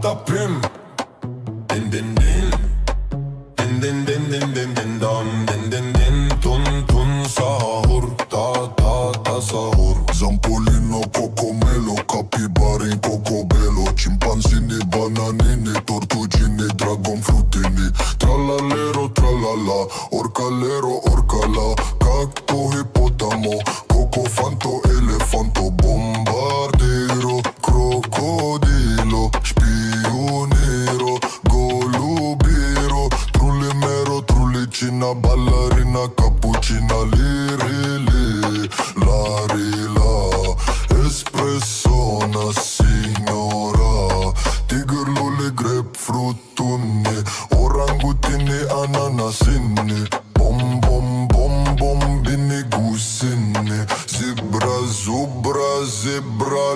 patapim. Din din din. Din din din din din din dan. Din din din tun tun sahur. Ta sahur. Zampolino, cocomelo, capibare in cocobello, chimpanzini, bananini, tortugini, dragon frutini, tralalero, tralala, orcalero, orcala, cacto, hipotamo, cocofanto, elefanto, bombardero, crocodilo, spionero, golubiro, trullimero, trullicina, ballerina, cappuccina, lirili, larila, espressona, signora, tiger, lolly, grapefruit, tunni, orangutini, ananasini, bom bom bom bom, bini, gusini, zebra, zubra, zebra,